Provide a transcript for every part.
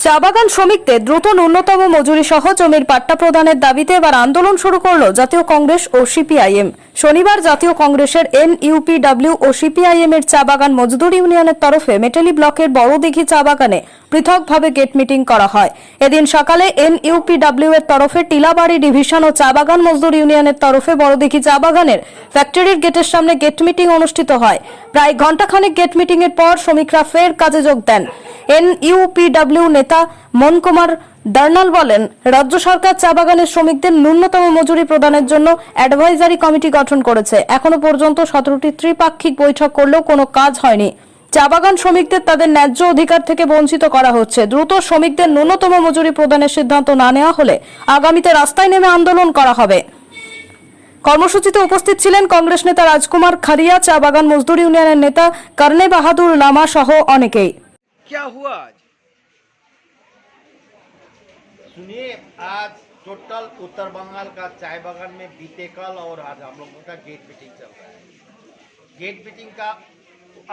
চা বাগান শ্রমিকদের দ্রুত ন্যূনতম মজুরি সহ জমির পাট্টা প্রদানের দাবিতে এবার আন্দোলন শুরু করল জাতীয় কংগ্রেস ও সিপিআইএম। শনিবার জাতীয় কংগ্রেসের এনইউপিডব্লিউ ও সিপিআইএম এর চা বাগান মজদুর ইউনিয়নের তরফে মেটালি ব্লকের বড়দিঘি চা বাগানে পৃথকভাবে গেট মিটিং করা হয়। এদিন সকালে এনইউপিডব্লিউ এর তরফে টিলাবাড়ি ডিভিশন ও চা বাগান মজদুর ইউনিয়নের তরফে বড়দিঘি চা বাগানের ফ্যাক্টরির গেটের সামনে গেট মিটিং অনুষ্ঠিত হয়। প্রায় ঘণ্টাখানেক গেট মিটিং এর পর শ্রমিকরা ফের কাজে যোগ দেন। এনইউপিডব্লিউ নেতা মন কুমার দার্নাল বলেন, রাজ্য সরকার চা বাগানের শ্রমিকদের ন্যূনতম মজুরি প্রদানের জন্য অ্যাডভাইজারি কমিটি গঠন করেছে। এখনো পর্যন্ত 17টি ত্রিপাক্ষিক বৈঠক করলেও কোনো কাজ হয়নি। চা বাগান শ্রমিকদের তাদের ন্যায্য অধিকার থেকে বঞ্চিত করা হচ্ছে। দ্রুত শ্রমিকদের ন্যূনতম মজুরি প্রদানের সিদ্ধান্ত না নেওয়া হলে আগামীতে রাস্তায় নেমে আন্দোলন করা হবে। কর্মসূচিতে উপস্থিত ছিলেন কংগ্রেস নেতা রাজকুমার খারিয়া, চা বাগান মজদুর ইউনিয়নের নেতা করনে বাহাদুর লামা সহ অনেকেই। क्या हुआ आज? सुनिए, आज टोटल उत्तर बंगाल का चाय बागान में बीते कल और आज हम लोगों का गेट मीटिंग चल रहा है। गेट मीटिंग का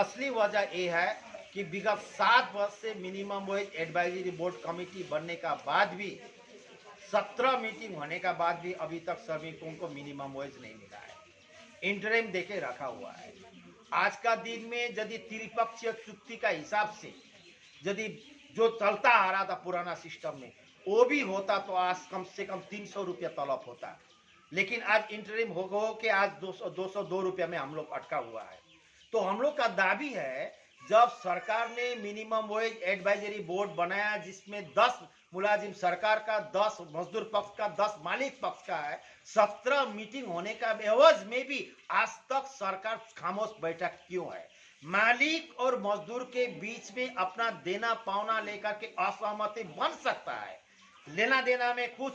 असली वजह ये है कि विगत 7 वर्ष से minimum wage advisory board committee बनने का बाद भी 17 मीटिंग होने का बाद भी अभी तक श्रमिकों को मिनिमम वेज नहीं मिला है। इंटरिम देके रखा हुआ है। आज का दिन में यदि त्रिपक्षीय चुक्ति का हिसाब से यदि जो चलता आ रहा था पुराना सिस्टम में वो भी होता तो आज कम से कम 300 रुपया तलब होता, लेकिन आज इंटरिम हो के आज 202 रुपया में हम लोग अटका हुआ है। तो हम लोग का दावी है, जब सरकार ने मिनिमम वेज एडवाइजरी बोर्ड बनाया जिसमें 10 मुलाजिम सरकार का, 10 मजदूर पक्ष का, 10 मालिक पक्ष का है, 17 मीटिंग होने का एवज में भी आज तक सरकार खामोश बैठा क्यों है? मालिक और मजदूर के बीच में अपना देना पावना लेकर के असहमति बन सकता है, लेना देना में कुछ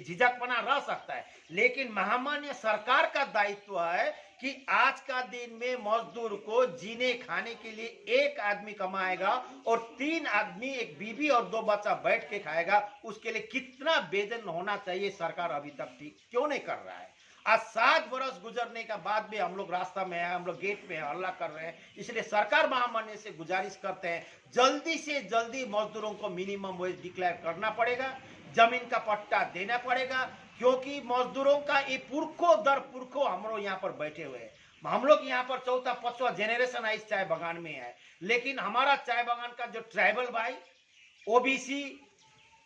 झिझकपना रह सकता है, लेकिन महामान्य सरकार का दायित्व है कि आज का दिन में मजदूर को जीने खाने के लिए एक आदमी कमाएगा और 3 आदमी, एक बीवी और 2 बच्चा बैठ के खाएगा, उसके लिए कितना वेतन होना चाहिए सरकार अभी तक ठीक क्यों नहीं कर रहा है? आज 7 वर्ष गुजरने का बाद भी हम लोग रास्ता में हैं, हम लोग गेट में हल्ला कर रहे हैं। इसलिए सरकार महामान्य से गुजारिश करते हैं, जल्दी से जल्दी मजदूरों को मिनिमम वेज डिक्लेयर करना पड़ेगा, जमीन का पट्टा देना पड़ेगा, क्योंकि मजदूरों का ये पुरखों दर पुरखों हम लोग यहाँ पर बैठे हुए हैं। हम लोग यहाँ पर 4था 5वां जेनरेशन है इस चाय बागान में है, लेकिन हमारा चाय बागान का जो ट्राइबल भाई, ओबीसी,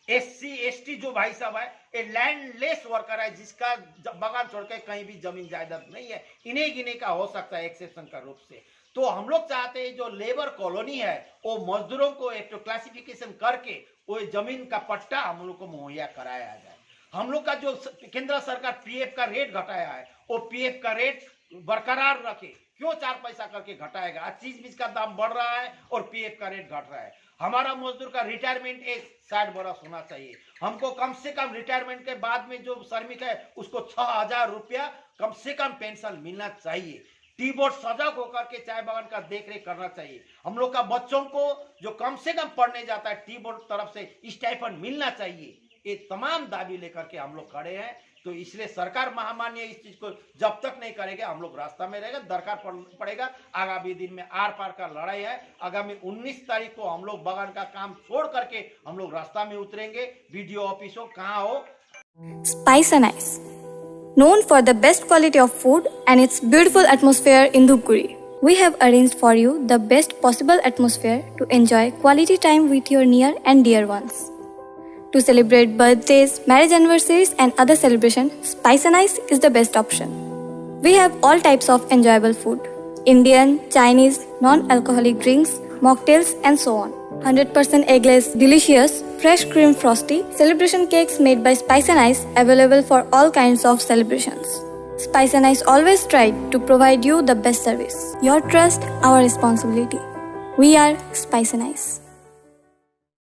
एससी एसटी जो भाई साहब है, ये लैंडलेस वर्कर है जिसका बागान छोड़ के कहीं भी जमीन जायदाद नहीं है, इन्हें गिने का हो सकता है एक्सेप्शन का रूप से। तो हम लोग चाहते हैं जो लेबर कॉलोनी है वो मजदूरों को एक तो क्लासिफिकेशन करके वो जमीन का पट्टा हम लोग को मुहैया कराया जाए। हम लोग का जो केंद्र सरकार पीएफ का रेट घटाया है वो पीएफ का रेट बरकरार रखे, क्यों 4 पैसा करके घटाएगा? आज चीज बीज का दाम बढ़ रहा है और पीएफ का रेट घट रहा है। हमारा मजदूर का रिटायरमेंट एक 60 वर्ष होना चाहिए। हमको कम से कम रिटायरमेंट के बाद में जो श्रमिक है उसको 6000 रुपया कम से कम पेंशन मिलना चाहिए। टी बोर्ड सजग होकर के चाय बागान का देख रेख करना चाहिए। हम लोग का बच्चों को जो कम से कम पढ़ने जाता है टी बोर्ड तरफ से स्टाइपेंड मिलना चाहिए। ये तमाम दावी लेकर के हम लोग खड़े हैं। तो इसलिए सरकार महामान्य इस चीज को जब तक नहीं करेगा हम लोग रास्ता में रहेगा, दरकार पड़ेगा। आगामी दिन में आर पार का लड़ाई है। आगामी 19 तारीख को हम लोग बागान का काम छोड़ करके हम लोग रास्ता में उतरेंगे। वीडियो ऑफिस हो कहाँ हो। Spice and Ice, known for the best quality of food and its beautiful atmosphere in Dhupguri, we have arranged for you the best possible atmosphere to enjoy quality time with your near and dear ones. To celebrate birthdays, marriage anniversaries and other celebrations, Spice and Ice is the best option. We have all types of enjoyable food: Indian, Chinese, non-alcoholic drinks, mocktails and so on. 100% eggless, delicious, fresh cream frosty, celebration cakes made by Spice and Ice available for all kinds of celebrations. Spice and Ice always tried to provide you the best service. Your trust, our responsibility. We are Spice and Ice.